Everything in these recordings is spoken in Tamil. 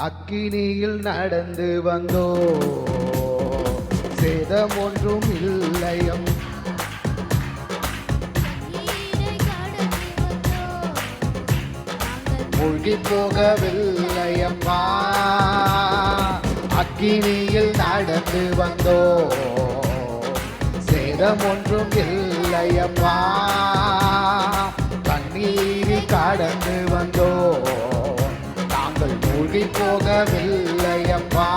அக்கினியில் நடந்து வந்தோ, சேதம் ஒன்றும் இல்லையம். மூழ்கி போகவில்லையம்மா, அக்கினியில் நடந்து வந்தோ, சேதம் ஒன்றும் இல்லையம்மா. கண்ணீரில் கடந்து வந்தோ, நாங்கள் மூழ்கி போகவில்லையம்மா.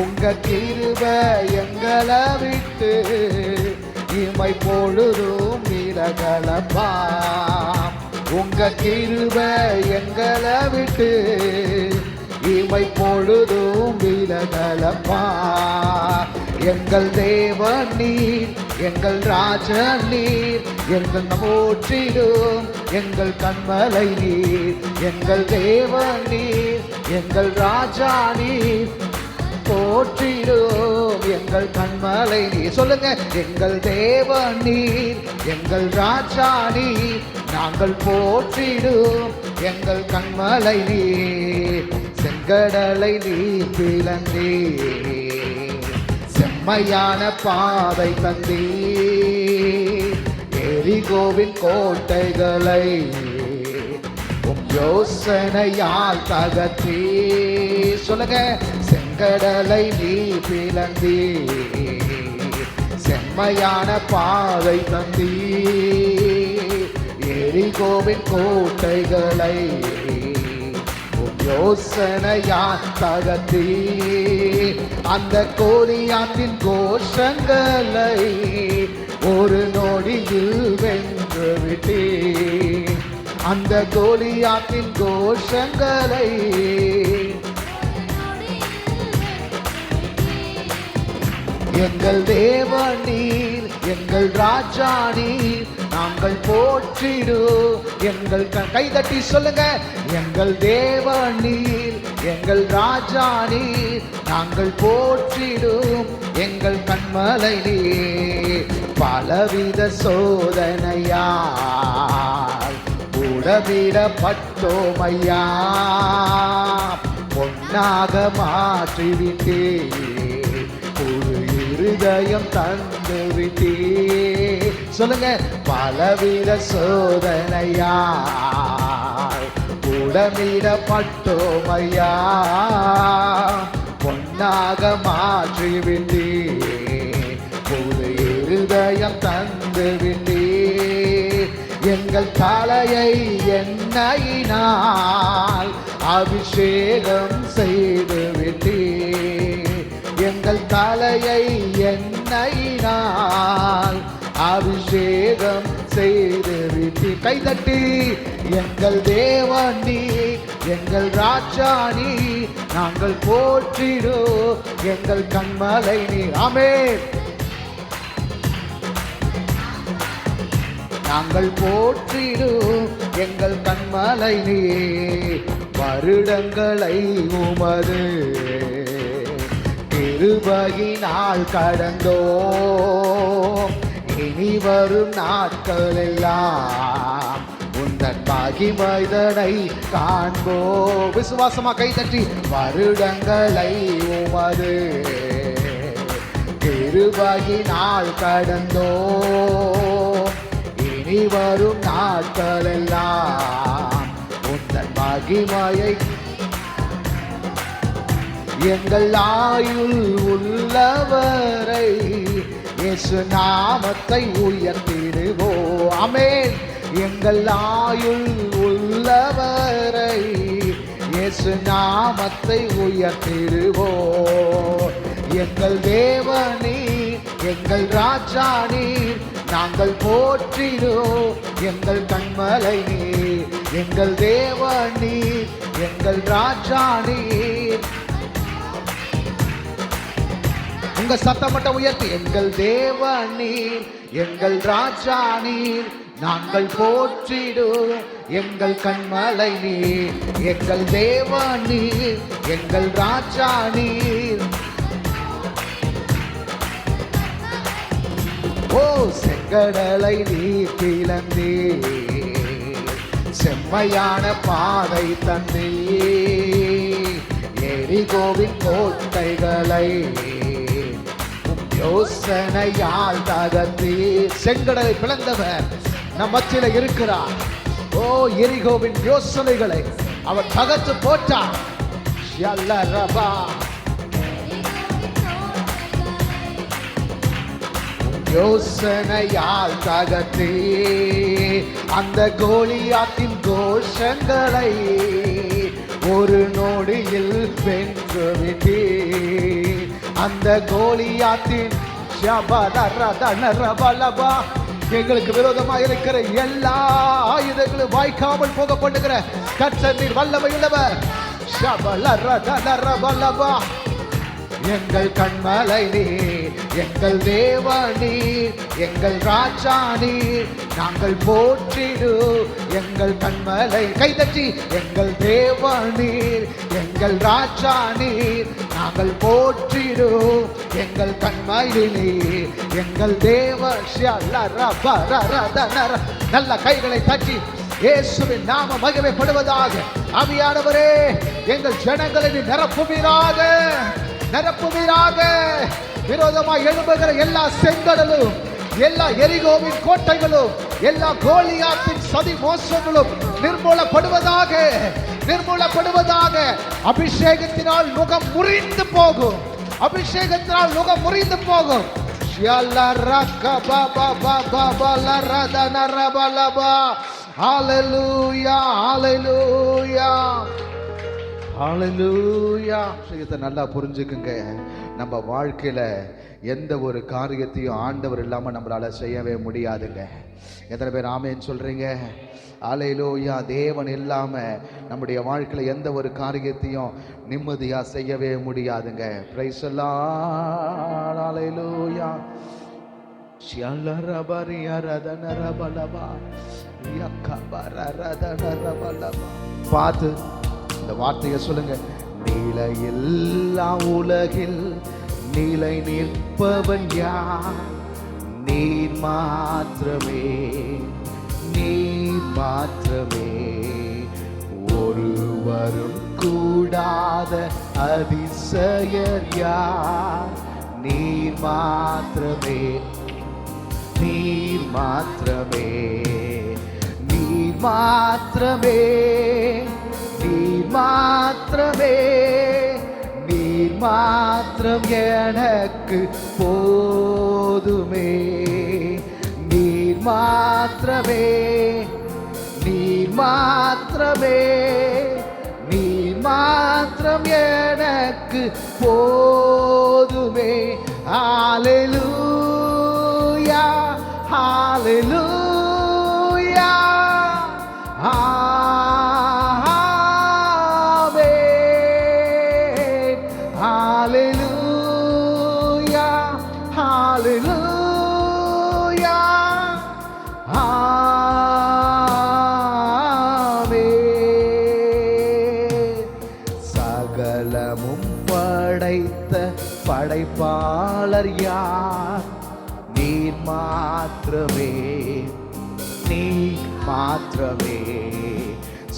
உங்க கிருபை எங்களை விட்டு இமை பொழுதும் விலகலப்பா. உங்க கிருபை எங்களை விட்டு இமை பொழுதும் விலகலப்பா. எங்கள் தேவன் நீர், எங்கள் ராஜன் நீர், எங்கள் போற்றிடும் எங்கள் கண்மலை நீர். எங்கள் தேவன் நீர், எங்கள் ராஜா நீர், போற்றிடும் எங்கள் கண்மலை நீர். சொல்லுங்க, எங்கள் தேவன் நீர், எங்கள் ராஜா நீர், நாங்கள் போற்றிடும் எங்கள் கண்மலை நீர். செங்கடலை நீர் பிளந்தீர், செம்மையான பாதை தந்தீர். எரிகோவின் கோட்டைகளை உம் யோசனையால் தகர்த்தீர். சொல்லுங்க, செங்கடலை நீர் பிளந்தீர், செம்மையான பாதை தந்தீர். எரிகோவின் கோட்டைகளை யோசனையால் தகர்த்தீர். அந்த கோலியாத்தின் கோஷங்களை ஒரு நொடியில் வென்று விட்டீர். அந்த கோலியாத்தின் கோஷங்களை எங்கள் தேவன் நீர், எங்கள் ராஜா நீர், நாங்கள் போற்றிடும் எங்கள் கைதட்டி சொல்லுங்க, எங்கள் தேவன் நீர், எங்கள் ராஜா நீர், நாங்கள் போற்றிடும் எங்கள் கண்மலை நீர். பலவித சோதனையால் உடவிடப்பட்டோமையா, பொன்னாக மாற்றிவிட்டீர், இருதயம் தந்து விட்டே. சொல்லுங்க, பலவித சோதனையால் உடமிடப்பட்டோமையா, பொன்னாக மாற்றிவிட்டே, ஒரு இருதயம் தந்து விட்டே. எங்கள் தலையை எண்ணெயினால் அபிஷேகம் செய்து விட்டே. எங்கள் தலையை எண்ணெயினால் அபிஷேகம் செய்து விட்டு. கைதட்டி, எங்கள் தேவன் நீர், எங்கள் ராஜா நீர், நாங்கள் போற்றிடும் எங்கள் கண்மலை நீர். ஆமென். நாங்கள் போற்றிடும் எங்கள் கண்மலை நீர். வருடங்களை உமது கிருபையினால் கடந்தோ, இனி வரும் நாட்கள் எல்லாம் உந்தன் மகிமைதனை காண்போ. விசுவாசமா கைதட்டி, வருடங்களை உமது கிருபையினால் கடந்தோ, இனி வரும் நாட்கள் எல்லாம் உந்தன் மகிமையை. எங்கள் ஆயுள் உள்ளவரை இயேசு நாமத்தை உயர்த்திடுவோம். ஆமென். எங்கள் ஆயுள் உள்ளவரை இயேசு நாமத்தை உயர்த்திடுவோம். எங்கள் தேவனே, எங்கள் ராஜா நீர், நாங்கள் போற்றிடுவோம் எங்கள் கண்மலை நீர். எங்கள் தேவன் நீர், எங்கள் ராஜா நீர். உங்க சத்தம் மட்டும் உயர்த்தி, எங்கள் தேவன் நீர், எங்கள் ராஜா நீர், நாங்கள் போற்றிடுவோம் எங்கள் கண்மலை நீர். எங்கள் தேவன் நீர், எங்கள் ராஜா நீர். ஓ செங்கடலை நீர் பிளந்தீர், செம்மையான பாதை தந்தீர். எரிகோவின் கோட்டைகளை யோசனையால் தகர்த்தி. செங்கடலை பிளந்தவர் நம் மத்தியில இருக்கிறார். ஓ, எரிகோவின் யோசனைகளை அவர் தகர்த்து போட்டார். யோசனையால் தகர்த்தி அந்த கோலியாத்தின் கோஷங்களை ஒரு நொடியில் வென்றுவிட்டே. அந்த கோலியாத்தின் எங்களுக்கு விரோதமா இருக்கிற எல்லா ஆயுதங்களும் வாய்க்காமல் போக பண்ணுகிற கர்த்தர் நீர் வல்லமை உள்ளவர். எங்கள் கண்மலை நீர், எங்கள் தேவ நீர், எங்கள் ராஜா நீர், நாங்கள் போற்றிடு எங்கள் கண்மலை. கைதட்டி எங்கள் தேவ நீர், எங்கள் ராஜா நீர், நாங்கள் போற்றிடு எங்கள் கண்மலை நீர், எங்கள் தேவ. நல்ல கைகளை தட்டி இயேசுவின் நாம மகிமைப்படுவதாக. ஆவியானவரே, எங்கள் ஜனங்களை நிரப்புவீராக, நிரப்புவீராக. விரோதமாய் எழும்புகிற எல்லா செங்கடலும், எல்லா எரிகோவின் கோட்டைகளும், எல்லா கோலியாத்தின் சதி மோசங்களும் நிர்மூலப்படுவதாக, நிர்மூலப்படுவதாக. அபிஷேகத்தினால் முகம் முறிந்து போகும், அபிஷேகத்தினால் முகம் முறிந்து போகும். ஹalleluya, ஹalleluya, ஹalleluya. விஷயத்தை நல்லா புரிஞ்சுக்குங்க. நம்ம வாழ்க்கையில எந்த ஒரு காரியத்தையும் ஆண்டவர் இல்லாம நம்மளால செய்யவே முடியாதுங்க. எத்தனை பேர் ஆமென் சொல்றீங்க? ஹalleluya. தேவன் இல்லாம நம்முடைய வாழ்க்கையில எந்த ஒரு காரியத்தையும் நிம்மதியா செய்யவே முடியாதுங்க. பிரைஸ் எல்லாம் ஹalleluya. பார்த்து இந்த வார்த்தையை சொல்லுங்க. நிலையில்லா உலகில் நிலை நிற்பவன் யார்? நீர் மாத்திரமே, நீர் மாத்திரமே. ஒருவரும் கூடாத அதிசயர் யார்? நீர் மாத்திரமே, நீர் மாத்திரமே, நீர் மாத்திரமே, நீர் மாத்திரமே, நீர் மாத்திரம் எனக்கு போதுமே. நீர் மாத்திரமே, நீர் மாத்திரமே, நீர் மாத்திரம் எனக்கு போதுமே. ஹalleluya, ஹalleluya, ஆமென். ஹalleluya, ஹalleluya, ஆமென். சகலமும் படைத்த படைப்பாளர் யார்? நீர் மாத்திரமே, நீர் மாத்திரமே.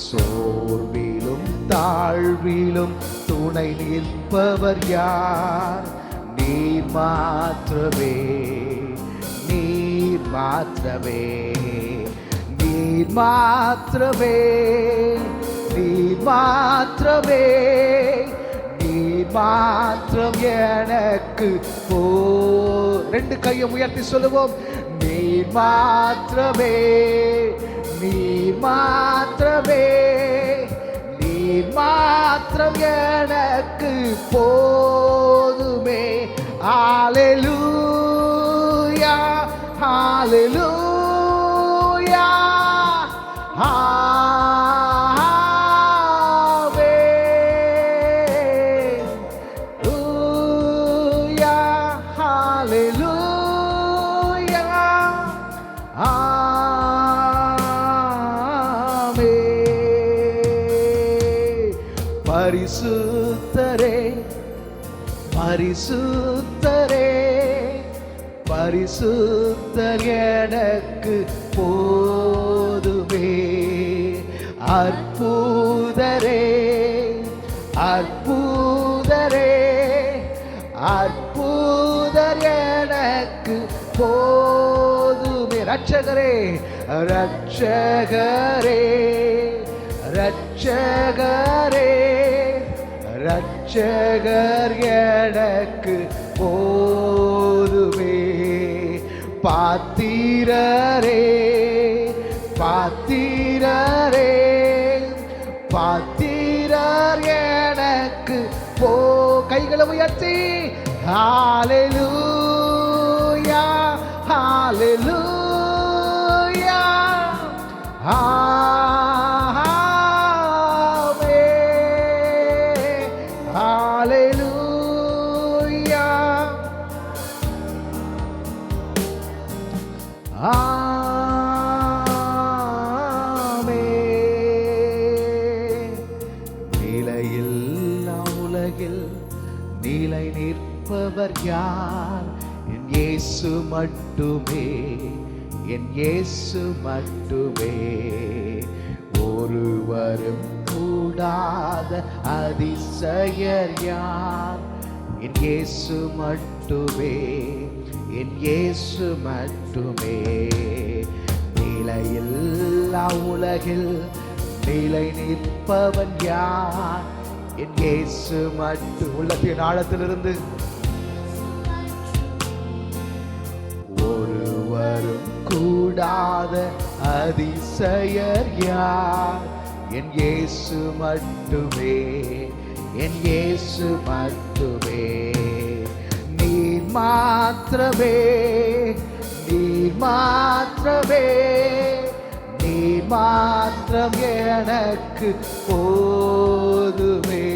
சோர்விலும் தாழ்விலும் துணை நிற்பவர் யார்? நீர் மாத்திரமே, நீர் மாத்திரமே, நீர் மாத்திரமே, நீர் மாத்திரமே, நீர் மாத்திரம் எனக்கு போ. ரெண்டு கையை உயர்த்தி சொல்லுவோம். நீர் மாத்திரமே, நீர் மாத்திரமே, நீர் மாத்திரம் எனக்கு போதுமே. ஹalleluya, ஹalleluya, ஆமென். ஹalleluya, ஹalleluya, ஆமென். பரிசுத்தரே, பரிசுத்தரே, பரிசுத்தர் எனக்கு போதுமே. அற்புதரே, அற்புத அற்புதர் எனக்கு போதுமே. ரட்சகரே ரட்சகரே ரட்சகரே ரட்சகர் எனக்கு போதுமே. பாத்திரரே பாத்திரரே பாத்திரர் எனக்கு கைகளை உயர்த்தி ஹalleluya ஹalleluya ஆமென் ஹalleluya ஆமென். நிலையில்லா உலகில் நிலை நிற்பவர் யார்? என் இயேசு மட்டுமே, என் இயேசு மட்டுமே. ஒருவரும் கூடாத அதிசயர் யார்? என் இயேசு மட்டுமே, என் இயேசு மட்டுமே. நிலையில்லா உலகில் நிலை நிற்பவன் யார்? என் இயேசு மட்டும். உள்ளத்தின் ஆழத்திலிருந்து ஒருவரும் கூடாத அதிசயர் யார்? என் இயேசு மட்டுமே, என் இயேசு மட்டுமே. நீர் மாத்திரமே, நீர் மாத்திரமே, நீர் மாத்திரம் எனக்கு போதுமே.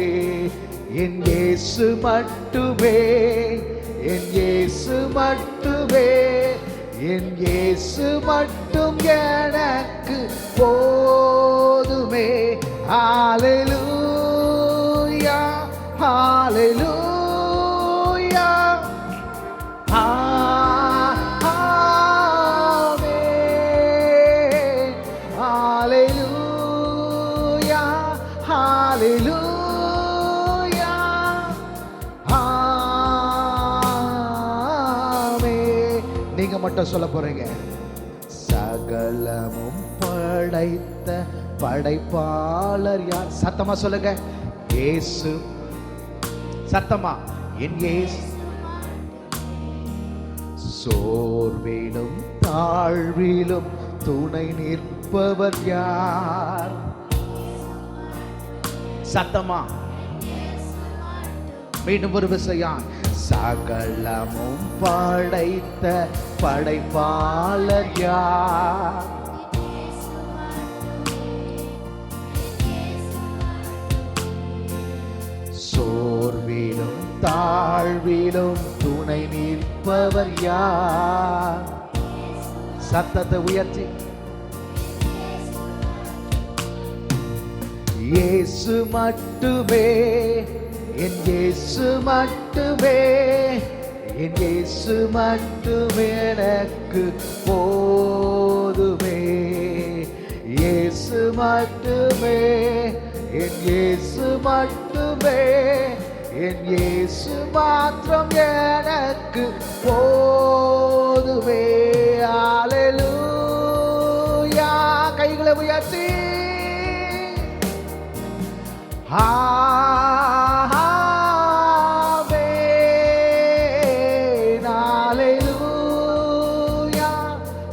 என் இயேசு மட்டுமே, என் இயேசு மட்டுமே, என் இயேசு மட்டும் எனக்கு போதுமே. ஹalleluya ஹalleluya ஆமென் ஹalleluya ஹalleluya ஆமென். நீங்க மட்டும் சொல்ல போறீங்க. சகலமும் படைத்த படைப்பாளர் யார்? சத்தமா சொல்லுங்க. இயேசு. சத்தமா. என் இயேசு. சோர்விலும் தாழ்விலும் துணை நிற்பவர் யார்? சத்தமா. மீண்டும் ஒரு விஷயம். சகலமும் படைத்த படைப்பாளர் யார்? சோர்விலும் தாழ்விலும் துணை நிற்பவர் யார்? சத்தத்தை உயர்த்தி. இயேசு மட்டுமே, என் இயேசு மட்டுமே, என் இயேசு மட்டுமே எனக்கு போதுமே. இயேசு மட்டுமே, என் இயேசு மட்டுமே, என் இயேசு மாத்திரம் எனக்கு போதுமே. ஹalleluya கைகளை உயர்த்தி ஆமென் ஹalleluya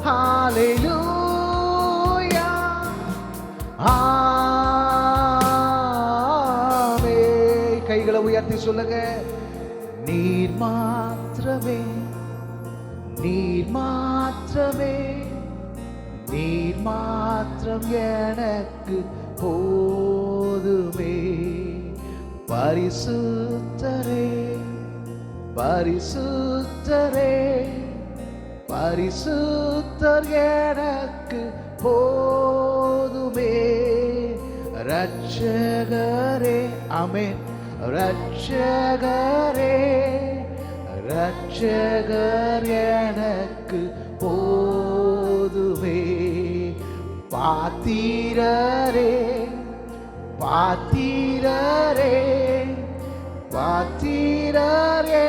ஹalleluya ஆமென். கைகளை உயர்த்தி சொல்லுங்க. நீர் மாத்திரமே, நீர் மாத்திரமே, நீர் மாத்திரம் எனக்கு போதுமே. பரிசுத்தரே பரிசுத்தரே பரிசுத்தர் எனக்கு போதுமே. ரட்சகரே. ஆமென். ரட்சகரே ரட்சகர் எனக்கு போதுமே. பாத்திரரே பாத்திரரே பாத்திரரே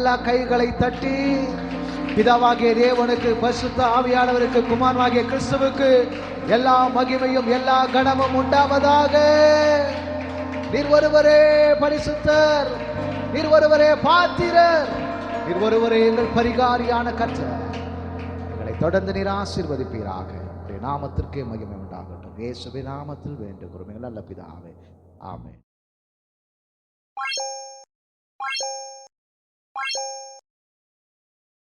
நல்லா கைகளை தட்டி பிதாவாகிய தேவனுக்கு, பரிசுத்த ஆவியானவருக்கு, குமாரனாகிய கிறிஸ்துவுக்கு எல்லா மகிமையும் எல்லா கனமும் உண்டாவதாக. நீர் ஒருவரே பரிசுத்தர், நீர் ஒருவரே பாத்திரர், நீர் ஒருவரே எங்கள் பரிகாரியான கர்த்தர். எங்களை தொடர்ந்து நீர் ஆசீர்வதிப்பீராக. நாமத்திற்கே மகிமை உண்டாகட்டும். இயேசுவின் நாமத்தில் வேண்டுகிறோம் எங்கள் நல்ல பிதாவே, ஆமென்.